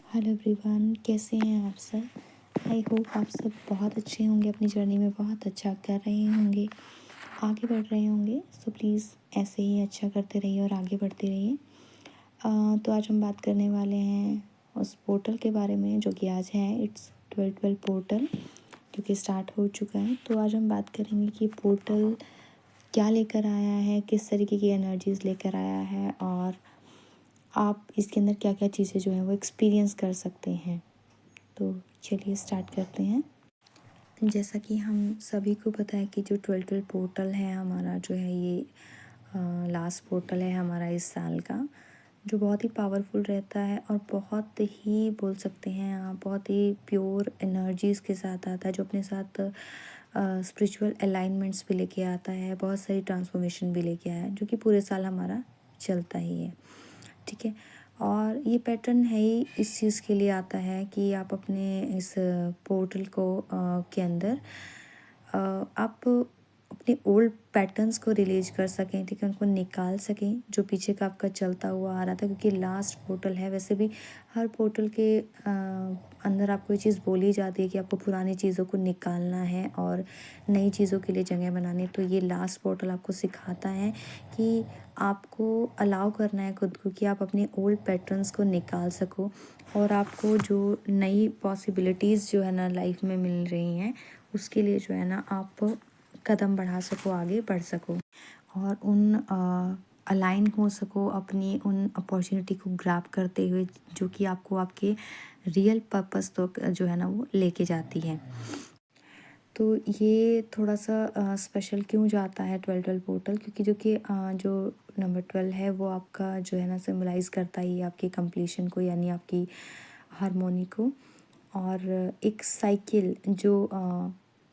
Hello everyone, कैसे हैं आप सब। आई होप आप सब बहुत अच्छे होंगे, अपनी जर्नी में बहुत अच्छा कर रहे होंगे, आगे बढ़ रहे होंगे। सो प्लीज़ ऐसे ही अच्छा करते रहिए और आगे बढ़ते रहिए। तो आज हम बात करने वाले हैं उस पोर्टल के बारे में जो कि आज है इट्स 12/12 पोर्टल, जो कि स्टार्ट हो चुका है। तो आज हम बात करेंगे कि पोर्टल क्या लेकर आया है, किस तरीके की एनर्जीज़ लेकर आया है और आप इसके अंदर क्या क्या चीज़ें जो हैं वो एक्सपीरियंस कर सकते हैं। तो चलिए स्टार्ट करते हैं। जैसा कि हम सभी को पता है कि जो 12/12 पोर्टल है हमारा, जो है ये लास्ट पोर्टल है हमारा इस साल का, जो बहुत ही पावरफुल रहता है और बहुत ही बोल सकते हैं आप बहुत ही प्योर एनर्जीज़ के साथ आता है, जो अपने साथ स्पिरिचुअल अलाइनमेंट्स भी लेके आता है, बहुत सारी ट्रांसफॉर्मेशन भी लेके आया है, जो कि पूरे साल हमारा चलता ही है। ठीक है। और ये पैटर्न है ही इस चीज़ के लिए आता है कि आप अपने इस पोर्टल को के अंदर आप अपने ओल्ड पैटर्न्स को रिलीज कर सकें। ठीक है, उनको निकाल सकें जो पीछे का आपका चलता हुआ आ रहा था, क्योंकि लास्ट पोर्टल है। वैसे भी हर पोर्टल के अंदर आपको ये चीज़ बोली जाती है कि आपको पुरानी चीज़ों को निकालना है और नई चीज़ों के लिए जगह बनानी है। तो ये लास्ट पोर्टल आपको सिखाता है कि आपको अलाउ करना है खुद को कि आप अपने ओल्ड पैटर्न्स को निकाल सको और आपको जो नई पॉसिबिलिटीज़ जो है ना लाइफ में मिल रही हैं, उसके लिए जो है ना आप कदम बढ़ा सको, आगे बढ़ सको और उन अलाइन हो सको अपनी उन अपॉर्चुनिटी को ग्रैब करते हुए, जो कि आपको आपके रियल पर्पस तो जो है ना वो लेके जाती है। तो ये थोड़ा सा स्पेशल क्यों जाता है 12/12 पोर्टल, क्योंकि जो नंबर 12 है वो आपका जो है ना सिम्बलाइज़ करता ही है आपकी कंप्लीशन को, यानी आपकी हारमोनी को, और एक साइकिल जो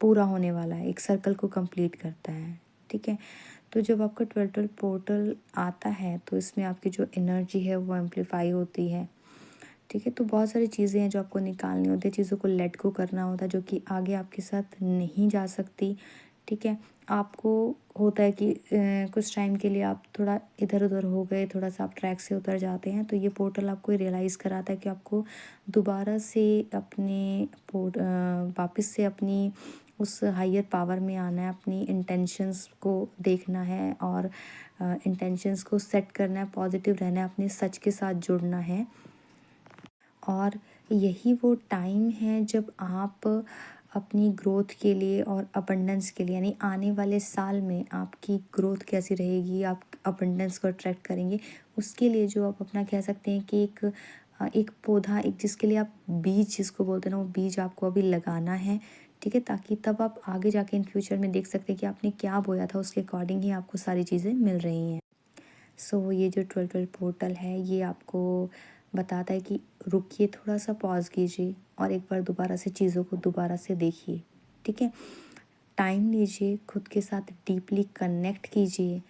पूरा होने वाला है, एक सर्कल को कंप्लीट करता है। ठीक है। तो जब आपका 12/12 पोर्टल आता है तो इसमें आपकी जो एनर्जी है वो एम्पलीफाई होती है। ठीक है। तो बहुत सारी चीज़ें हैं जो आपको निकालनी होती है, चीज़ों को लेट गो करना होता है, जो कि आगे आपके साथ नहीं जा सकती। ठीक है। आपको होता है कि कुछ टाइम के लिए आप थोड़ा इधर उधर हो गए, थोड़ा सा आप ट्रैक से उतर जाते हैं, तो ये पोर्टल आपको रियलाइज़ कराता है कि आपको दोबारा से अपने वापस से अपनी उस हायर पावर में आना है, अपनी इंटेंशंस को देखना है और इंटेंशंस को सेट करना है, पॉजिटिव रहना है, अपने सच के साथ जुड़ना है। और यही वो टाइम है जब आप अपनी ग्रोथ के लिए और अबंडेंस के लिए, यानी आने वाले साल में आपकी ग्रोथ कैसी रहेगी, आप अबंडेंस को अट्रैक्ट करेंगे, उसके लिए जो आप अपना कह सकते हैं कि एक पौधा, एक जिसके लिए आप बीज जिसको बोलते हैं ना, वो बीज आपको अभी लगाना है। ठीक है, ताकि तब आप आगे जाके इन फ्यूचर में देख सकते हैं कि आपने क्या बोया था, उसके अकॉर्डिंग ही आपको सारी चीज़ें मिल रही हैं। सो ये जो 12/12 पोर्टल है ये आपको बताता है कि रुकिए, थोड़ा सा पॉज कीजिए और एक बार दोबारा से चीज़ों को दोबारा से देखिए। ठीक है, टाइम लीजिए, खुद के साथ डीपली कनेक्ट कीजिए।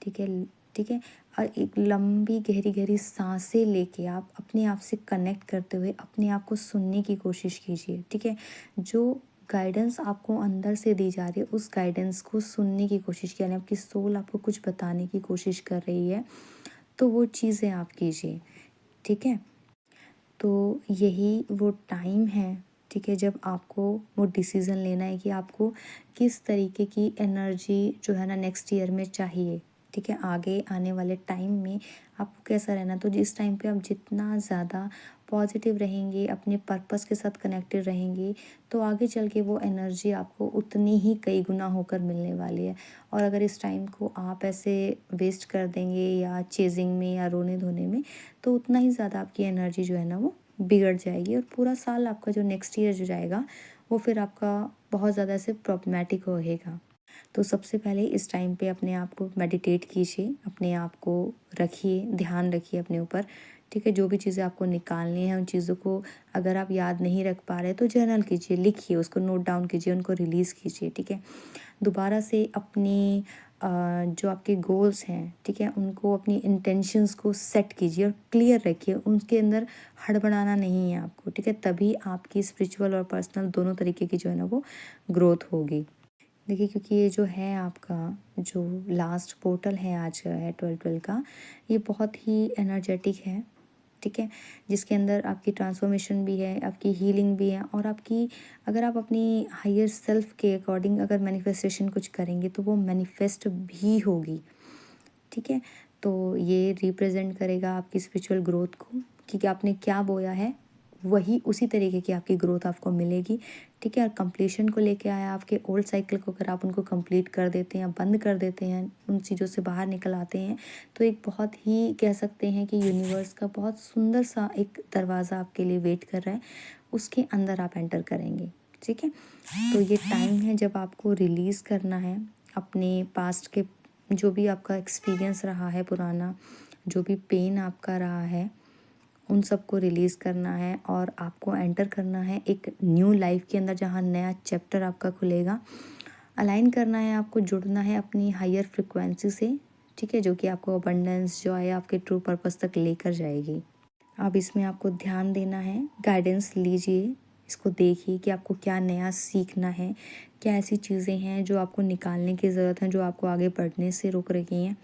ठीक है। ठीक है। और एक लंबी गहरी गहरी सांसें लेके आप अपने आप से कनेक्ट करते हुए अपने आप को सुनने की कोशिश कीजिए। ठीक है। जो गाइडेंस आपको अंदर से दी जा रही है, उस गाइडेंस को सुनने की कोशिश कीजिए, यानी आपकी सोल आपको कुछ बताने की कोशिश कर रही है, तो वो चीज़ें आप कीजिए। ठीक है। तो यही वो टाइम है, ठीक है, जब आपको वो डिसीज़न लेना है कि आपको किस तरीके की एनर्जी जो है ना नेक्स्ट ईयर में चाहिए। ठीक है, आगे आने वाले टाइम में आपको कैसा रहना। तो जिस टाइम पे आप जितना ज़्यादा पॉजिटिव रहेंगे, अपने पर्पस के साथ कनेक्टेड रहेंगे, तो आगे चल के वो एनर्जी आपको उतनी ही कई गुना होकर मिलने वाली है। और अगर इस टाइम को आप ऐसे वेस्ट कर देंगे या चेजिंग में या रोने धोने में, तो उतना ही ज़्यादा आपकी एनर्जी जो है ना वो बिगड़ जाएगी और पूरा साल आपका जो नेक्स्ट ईयर जो जाएगा वो फिर आपका बहुत ज़्यादा ऐसे प्रॉब्लमेटिक रहेगा। तो सबसे पहले इस टाइम पे अपने आप को मेडिटेट कीजिए, अपने आप को रखिए, ध्यान रखिए अपने ऊपर। ठीक है, जो भी चीज़ें आपको निकालनी है उन चीज़ों को अगर आप याद नहीं रख पा रहे तो जर्नल कीजिए, लिखिए, उसको नोट डाउन कीजिए, उनको रिलीज़ कीजिए। ठीक है, दोबारा से अपनी जो आपके गोल्स हैं, ठीक है, उनको अपनी इंटेंशंस को सेट कीजिए और क्लियर रखिए, उनके अंदर हड़बड़ाना नहीं है आपको। ठीक है, तभी आपकी स्पिरिचुअल और पर्सनल दोनों तरीके की जो है ना वो ग्रोथ होगी। देखिए, क्योंकि ये जो है आपका जो लास्ट पोर्टल है आज है 12/12 का, ये बहुत ही एनर्जेटिक है। ठीक है, जिसके अंदर आपकी ट्रांसफॉर्मेशन भी है, आपकी हीलिंग भी है, और आपकी अगर आप अपनी हायर सेल्फ के अकॉर्डिंग अगर मैनिफेस्टेशन कुछ करेंगे तो वो मैनिफेस्ट भी होगी। ठीक है, तो ये रिप्रेजेंट करेगा आपकी स्पिरिचुअल ग्रोथ को, कि आपने क्या बोया है वही उसी तरीके की आपकी ग्रोथ आपको मिलेगी। ठीक है, और कंप्लीशन को लेके आया आपके ओल्ड साइकिल को, अगर आप उनको कंप्लीट कर देते हैं, बंद कर देते हैं, उन चीज़ों से बाहर निकल आते हैं, तो एक बहुत ही कह सकते हैं कि यूनिवर्स का बहुत सुंदर सा एक दरवाज़ा आपके लिए वेट कर रहा है, उसके अंदर आप एंटर करेंगे। ठीक है, तो ये टाइम है जब आपको रिलीज़ करना है अपने पास्ट के जो भी आपका एक्सपीरियंस रहा है पुराना, जो भी पेन आपका रहा है, उन सबको रिलीज़ करना है और आपको एंटर करना है एक न्यू लाइफ के अंदर, जहाँ नया चैप्टर आपका खुलेगा। अलाइन करना है आपको, जुड़ना है अपनी हायर फ्रिक्वेंसी से। ठीक है, जो कि आपको अबंडेंस, जॉय, आपके ट्रू पर्पस तक लेकर जाएगी। अब इसमें आपको ध्यान देना है, गाइडेंस लीजिए, इसको देखिए कि आपको क्या नया सीखना है, क्या ऐसी चीज़ें हैं जो आपको निकालने की ज़रूरत है, जो आपको आगे बढ़ने से रोक रही हैं।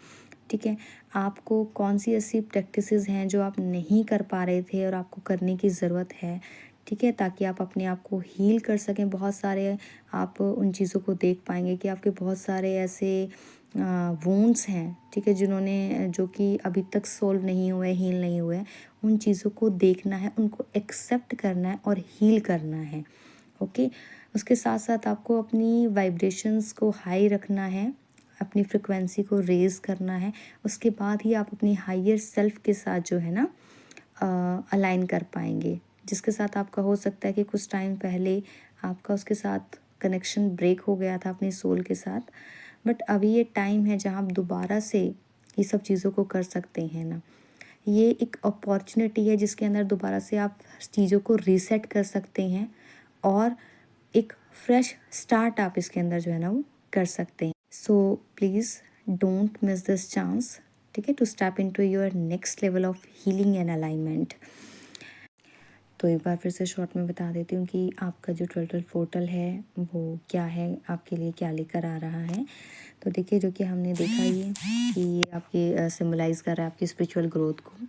ठीक है, आपको कौन सी ऐसी प्रैक्टिसेस हैं जो आप नहीं कर पा रहे थे और आपको करने की ज़रूरत है। ठीक है, ताकि आप अपने आप को हील कर सकें। बहुत सारे आप उन चीज़ों को देख पाएंगे कि आपके बहुत सारे ऐसे वुंड्स हैं, ठीक है, जो कि अभी तक सोल्व नहीं हुए, हील नहीं हुए। उन चीज़ों को देखना है, उनको एक्सेप्ट करना है और हील करना है। ओके, उसके साथ साथ आपको अपनी वाइब्रेशंस को हाई रखना है, अपनी फ्रिक्वेंसी को रेज़ करना है। उसके बाद ही आप अपनी हायर सेल्फ के साथ जो है ना अलाइन कर पाएंगे, जिसके साथ आपका हो सकता है कि कुछ टाइम पहले आपका उसके साथ कनेक्शन ब्रेक हो गया था अपनी सोल के साथ, बट अभी ये टाइम है जहाँ आप दोबारा से ये सब चीज़ों को कर सकते हैं ना। ये एक अपॉर्चुनिटी है जिसके अंदर दोबारा से आप चीज़ों को रीसेट कर सकते हैं और एक फ्रेश स्टार्ट आप इसके अंदर जो है ना वो कर सकते हैं। So please don't miss this chance, ठीक है, to step into your next level of healing and alignment. तो एक बार फिर से शॉर्ट में बता देती हूँ कि आपका जो 12 पोर्टल है वो क्या है, आपके लिए क्या लेकर आ रहा है। तो देखिए, जो कि हमने देखा ये कि ये आपकी सिम्बलाइज़ कर रहा है आपकी स्पिरिचुअल ग्रोथ को।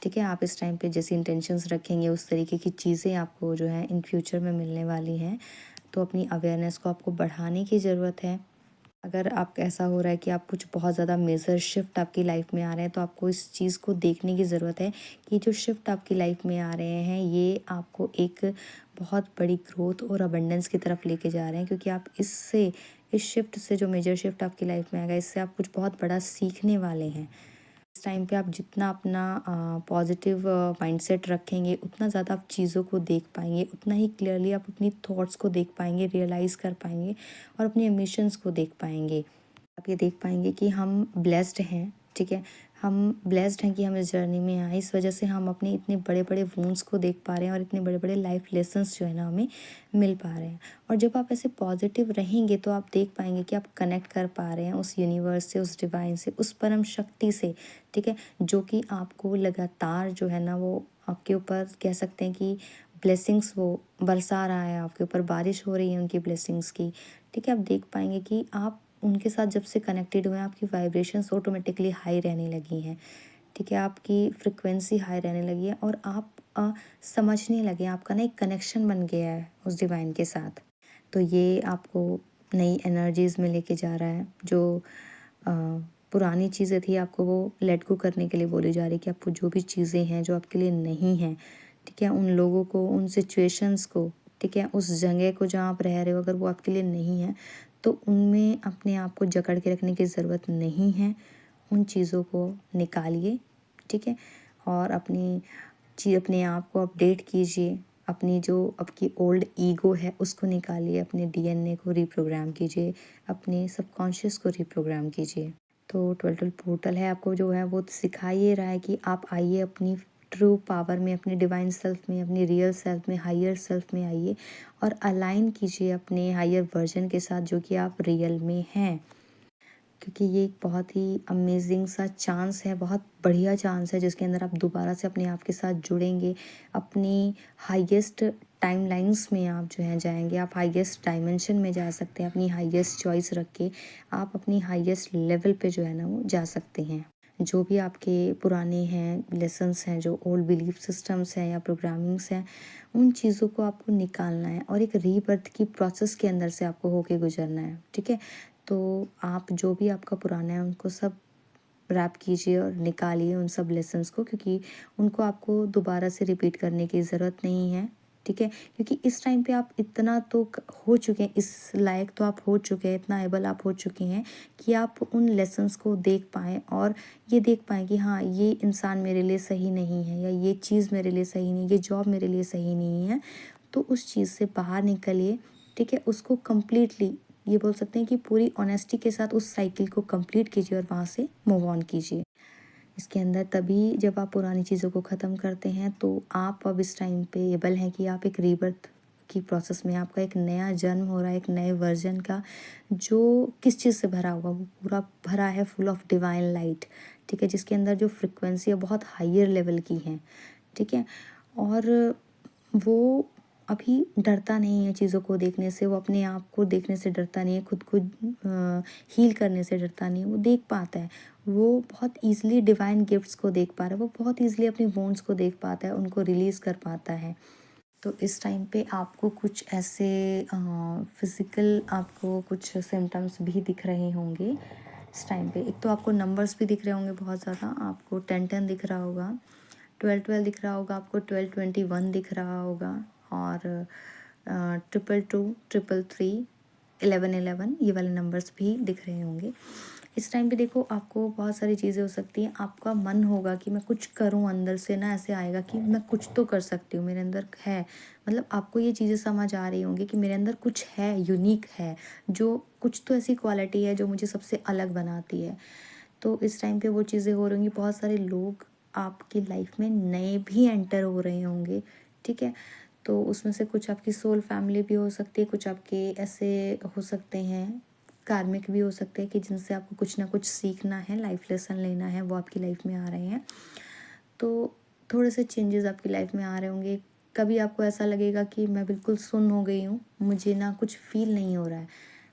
ठीक है, आप इस टाइम पे जैसी इंटेंशंस रखेंगे उस तरीके की चीज़ें आपको जो है इन फ्यूचर में मिलने वाली हैं। तो अपनी अवेयरनेस को आपको बढ़ाने की ज़रूरत है। अगर आप ऐसा हो रहा है कि आप कुछ बहुत ज़्यादा मेजर शिफ्ट आपकी लाइफ में आ रहे हैं, तो आपको इस चीज़ को देखने की ज़रूरत है कि जो शिफ्ट आपकी लाइफ में आ रहे हैं ये आपको एक बहुत बड़ी ग्रोथ और अबंडेंस की तरफ लेके जा रहे हैं, क्योंकि आप इस शिफ्ट से, जो मेजर शिफ्ट आपकी लाइफ में आएगा, इससे आप कुछ बहुत बड़ा सीखने वाले हैं। इस टाइम पे आप जितना अपना पॉजिटिव माइंडसेट रखेंगे, उतना ज़्यादा आप चीज़ों को देख पाएंगे, उतना ही क्लियरली आप अपनी थॉट्स को देख पाएंगे, रियलाइज़ कर पाएंगे और अपने इमोशंस को देख पाएंगे। आप ये देख पाएंगे कि हम ब्लेस्ड हैं। ठीक है, हम ब्लेस्ड हैं कि हम इस जर्नी में आए, इस वजह से हम अपने इतने बड़े बड़े वूंड्स को देख पा रहे हैं और इतने बड़े बड़े लाइफ लेसन्स जो है ना हमें मिल पा रहे हैं। और जब आप ऐसे पॉजिटिव रहेंगे तो आप देख पाएंगे कि आप कनेक्ट कर पा रहे हैं उस यूनिवर्स से, उस डिवाइन से, उस परम शक्ति से। ठीक है, जो कि आपको लगातार जो है ना वो आपके ऊपर कह सकते हैं कि ब्लेसिंग्स वो बरसा रहा है, आपके ऊपर बारिश हो रही है उनकी ब्लेसिंग्स की। ठीक है, आप देख पाएंगे कि आप उनके साथ जब से कनेक्टेड हुए हैं, आपकी वाइब्रेशंस ऑटोमेटिकली हाई रहने लगी हैं। ठीक है, आपकी फ्रिक्वेंसी हाई रहने लगी है और आप समझने लगे, आपका ना एक कनेक्शन बन गया है उस डिवाइन के साथ। तो ये आपको नई एनर्जीज़ में लेके जा रहा है। जो पुरानी चीज़ें थी आपको वो लेट गो करने के लिए बोली जा रही है कि आपको जो भी चीज़ें हैं जो आपके लिए नहीं हैं, ठीक है, उन लोगों को, उन सिचुएशंस को, ठीक है, उस जगह को जहाँ आप रह रहे हो, अगर वो आपके लिए नहीं है तो उनमें अपने आप को जकड़ के रखने की ज़रूरत नहीं है। उन चीज़ों को निकालिए, ठीक है, और अपने आप को अपडेट कीजिए। अपनी जो आपकी ओल्ड ईगो है उसको निकालिए, अपने डीएनए को रिप्रोग्राम कीजिए, अपने सबकॉन्शियस को रिप्रोग्राम कीजिए। तो 12 पोर्टल है, आपको जो है वो सिखा ये रहा है कि आप आइए अपनी ट्रू पावर में, अपनी डिवाइन सेल्फ में, अपनी रियल सेल्फ में, हायर सेल्फ में आइए और अलाइन कीजिए अपने हायर वर्जन के साथ जो कि आप रियल में हैं। क्योंकि ये एक बहुत ही अमेजिंग सा चांस है, बहुत बढ़िया चांस है जिसके अंदर आप दोबारा से अपने आप के साथ जुड़ेंगे, अपनी हाईएस्ट टाइमलाइंस में आप जो है जाएंगे, आप हाईएस्ट डायमेंशन में जा सकते हैं। अपनी हाईएस्ट चॉइस रख के आप अपनी हाईएस्ट लेवल पे जो है ना वो जा सकते हैं। जो भी आपके पुराने हैं लेसन्स हैं, जो ओल्ड बिलीफ सिस्टम्स हैं या प्रोग्रामिंग्स हैं, उन चीज़ों को आपको निकालना है और एक रीबर्थ की प्रोसेस के अंदर से आपको होके गुजरना है, ठीक है। तो आप जो भी आपका पुराना है उनको सब रैप कीजिए और निकालिए उन सब लेसन्स को, क्योंकि उनको आपको दोबारा से रिपीट करने की ज़रूरत नहीं है, ठीक है। क्योंकि इस टाइम पे आप इतना तो हो चुके हैं, इस लायक तो आप हो चुके हैं, इतना एबल आप हो चुके हैं कि आप उन लेसन्स को देख पाएँ और ये देख पाएँ कि हाँ, ये इंसान मेरे लिए सही नहीं है या ये चीज़ मेरे लिए सही नहीं, ये जॉब मेरे लिए सही नहीं है। तो उस चीज़ से बाहर निकलिए, ठीक है। उसको कम्प्लीटली ये बोल सकते हैं कि पूरी ऑनेस्टी के साथ उस साइकिल को कंप्लीट कीजिए और वहाँ से मूव ऑन कीजिए। इसके अंदर तभी जब आप पुरानी चीज़ों को ख़त्म करते हैं तो आप अब इस टाइम पे एबल हैं कि आप एक रीबर्थ की प्रोसेस में, आपका एक नया जन्म हो रहा है, एक नए वर्जन का, जो किस चीज़ से भरा हुआ, वो पूरा भरा है फुल ऑफ डिवाइन लाइट, ठीक है। जिसके अंदर जो फ्रिक्वेंसी है बहुत हायर लेवल की है, ठीक है। और वो अभी डरता नहीं है चीज़ों को देखने से, वो अपने आप को देखने से डरता नहीं है, खुद को हील करने से डरता नहीं है, वो देख पाता है। वो बहुत ईज़िली डिवाइन गिफ्ट्स को देख पा रहा है, वो बहुत ईज़िली अपनी वुंड्स को देख पाता है, उनको रिलीज़ कर पाता है। तो इस टाइम पे आपको कुछ ऐसे फिज़िकल आपको कुछ सिम्पटम्स भी दिख रहे होंगे इस टाइम पे। एक तो आपको नंबर्स भी दिख रहे होंगे बहुत ज़्यादा, आपको 10-10 दिख रहा होगा, 12-12 दिख रहा होगा, आपको 12-21 दिख रहा होगा और 222, 333, 11-11 ये वाले नंबर्स भी दिख रहे होंगे। इस टाइम पे देखो आपको बहुत सारी चीज़ें हो सकती हैं, आपका मन होगा कि मैं कुछ करूं, अंदर से ना ऐसे आएगा कि मैं कुछ तो कर सकती हूँ, मेरे अंदर है, मतलब आपको ये चीज़ें समझ आ रही होंगी कि मेरे अंदर कुछ है, यूनिक है, जो कुछ तो ऐसी क्वालिटी है जो मुझे सबसे अलग बनाती है। तो इस टाइम पे वो चीज़ें हो रही होंगी, बहुत सारे लोग आपकी लाइफ में नए भी एंटर हो रहे होंगे, ठीक है। तो उसमें से कुछ आपकी सोल फैमिली भी हो सकती है, कुछ आपके ऐसे हो सकते हैं कार्मिक भी हो सकते हैं कि जिनसे आपको कुछ ना कुछ सीखना है, लाइफ लेसन लेना है, वो आपकी लाइफ में आ रहे हैं। तो थोड़े से चेंजेस आपकी लाइफ में आ रहे होंगे। कभी आपको ऐसा लगेगा कि मैं बिल्कुल सुन्न हो गई हूँ, मुझे ना कुछ फील नहीं हो रहा है,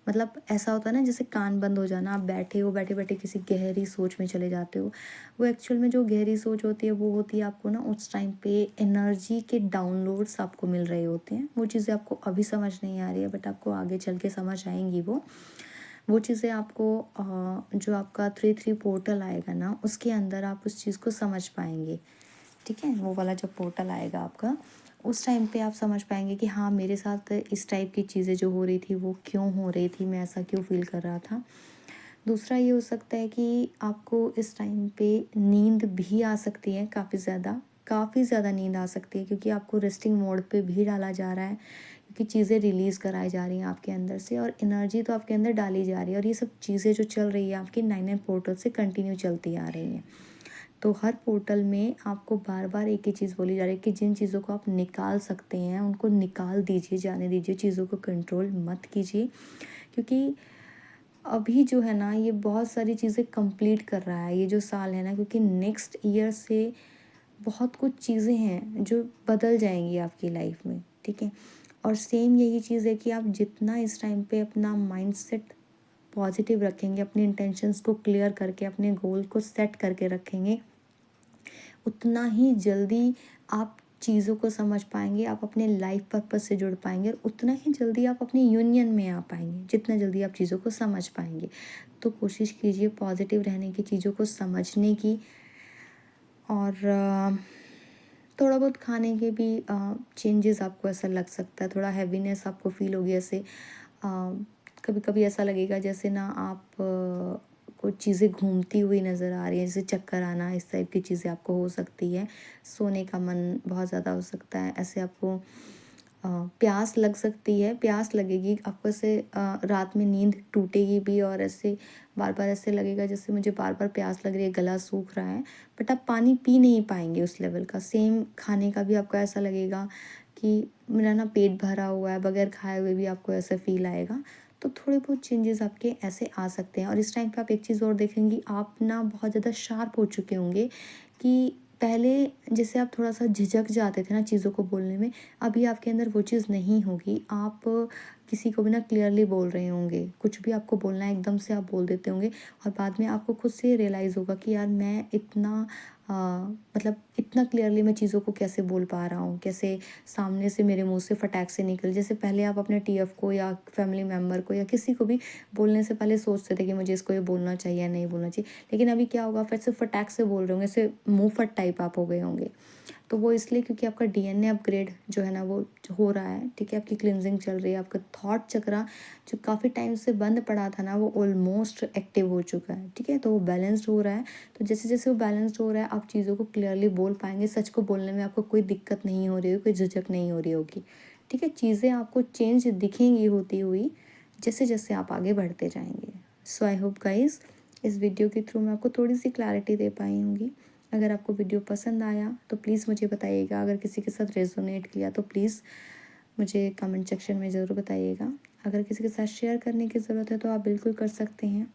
मतलब ऐसा होता है ना जैसे कान बंद हो जाना, आप बैठे हो, बैठे बैठे किसी गहरी सोच में चले जाते हो। वो एक्चुअल में जो गहरी सोच होती है वो होती है आपको ना उस टाइम पे एनर्जी के डाउनलोड्स आपको मिल रहे होते हैं। वो चीज़ें आपको अभी समझ नहीं आ रही है, बट आपको आगे चल के समझ आएंगी वो चीज़ें आपको जो आपका 3-3 पोर्टल आएगा ना, उसके अंदर आप उस चीज़ को समझ पाएंगे, ठीक है। वो वाला जब पोर्टल आएगा आपका, उस टाइम पे आप समझ पाएंगे कि हाँ, मेरे साथ इस टाइप की चीज़ें जो हो रही थी वो क्यों हो रही थी, मैं ऐसा क्यों फील कर रहा था। दूसरा ये हो सकता है कि आपको इस टाइम पे नींद भी आ सकती है, काफ़ी ज़्यादा नींद आ सकती है, क्योंकि आपको रेस्टिंग मोड पे भी डाला जा रहा है, क्योंकि चीज़ें रिलीज़ कराई जा रही हैं आपके अंदर से और एनर्जी तो आपके अंदर डाली जा रही है, और ये सब चीज़ें जो चल रही है आपकी 9 पोर्टल से कंटिन्यू चलती आ रही हैं। तो हर पोर्टल में आपको बार बार एक ही चीज़ बोली जा रही है कि जिन चीज़ों को आप निकाल सकते हैं उनको निकाल दीजिए, जाने दीजिए, चीज़ों को कंट्रोल मत कीजिए, क्योंकि अभी जो है ना ये बहुत सारी चीज़ें कंप्लीट कर रहा है ये जो साल है ना, क्योंकि नेक्स्ट ईयर से बहुत कुछ चीज़ें हैं जो बदल जाएंगी आपकी लाइफ में, ठीक है। और सेम यही चीज़ है कि आप जितना इस टाइम पे अपना माइंडसेट पॉजिटिव रखेंगे, अपने इंटेंशंस को क्लियर करके अपने गोल को सेट करके रखेंगे, उतना ही जल्दी आप चीज़ों को समझ पाएंगे, आप अपने लाइफ पर्पस से जुड़ पाएंगे और उतना ही जल्दी आप अपनी यूनियन में आ पाएंगे, जितना जल्दी आप चीज़ों को समझ पाएंगे। तो कोशिश कीजिए पॉजिटिव रहने की, चीज़ों को समझने की, और थोड़ा बहुत खाने के भी चेंजेस आपको ऐसा लग सकता है, थोड़ा हैवीनेस आपको फील होगी, ऐसे कभी कभी ऐसा लगेगा जैसे ना आप कुछ चीज़ें घूमती हुई नज़र आ रही हैं, जैसे चक्कर आना, इस टाइप की चीज़ें आपको हो सकती है। सोने का मन बहुत ज़्यादा हो सकता है, ऐसे आपको प्यास लग सकती है, प्यास लगेगी आपको, ऐसे रात में नींद टूटेगी भी, और ऐसे बार बार ऐसे लगेगा जैसे मुझे बार बार प्यास लग रही है, गला सूख रहा है, बट आप पानी पी नहीं पाएंगे उस लेवल का। सेम खाने का भी आपको ऐसा लगेगा कि मेरा ना पेट भरा हुआ है, बगैर खाए हुए भी आपको ऐसा फील आएगा। तो थोड़े बहुत चेंजेस आपके ऐसे आ सकते हैं। और इस टाइम पे आप एक चीज़ और देखेंगी, आप ना बहुत ज़्यादा शार्प हो चुके होंगे कि पहले जैसे आप थोड़ा-सा झिझक जाते थे ना चीज़ों को बोलने में, अभी आपके अंदर वो चीज़ नहीं होगी। आप किसी को भी ना क्लियरली बोल रहे होंगे, कुछ भी आपको बोलना है एकदम से आप बोल देते होंगे और बाद में आपको खुद से रियलाइज़ होगा कि यार मैं इतना मतलब इतना क्लियरली मैं चीज़ों को कैसे बोल पा रहा हूँ, कैसे सामने से मेरे मुँह से फटाक से निकल, जैसे पहले आप अपने टीएफ को या फैमिली मेम्बर को या किसी को भी बोलने से पहले सोचते थे कि मुझे इसको ये बोलना चाहिए या नहीं बोलना चाहिए। लेकिन अभी क्या होगा, फिर से फटाक से बोल रहे होंगे, ऐसे मुँह फट टाइप आप हो गए होंगे। तो वो इसलिए क्योंकि आपका डीएनए अपग्रेड जो है ना वो हो रहा है, ठीक है? आपकी क्लींजिंग चल रही है, आपका थॉट चक्रा जो काफ़ी टाइम से बंद पड़ा था ना वो ऑलमोस्ट एक्टिव हो चुका है, ठीक है? तो वो बैलेंस्ड हो रहा है। तो जैसे-जैसे वो बैलेंस्ड हो रहा है, आप चीज़ों को क्लियरली बोल पाएँगे, सच को बोलने में आपको कोई दिक्कत नहीं हो रही होगी, कोई झिझक नहीं हो रही होगी, ठीक है? चीज़ें आपको चेंज दिखेंगी होती हुई, जैसे-जैसे आप आगे बढ़ते जाएँगे। सो आई होप गाइज़ इस वीडियो के थ्रू मैं आपको थोड़ी-सी क्लैरिटी दे पाई होंगी। अगर आपको वीडियो पसंद आया तो प्लीज़ मुझे बताइएगा, अगर किसी के साथ रेजोनेट किया तो प्लीज़ मुझे कमेंट सेक्शन में ज़रूर बताइएगा। अगर किसी के साथ शेयर करने की ज़रूरत है तो आप बिल्कुल कर सकते हैं।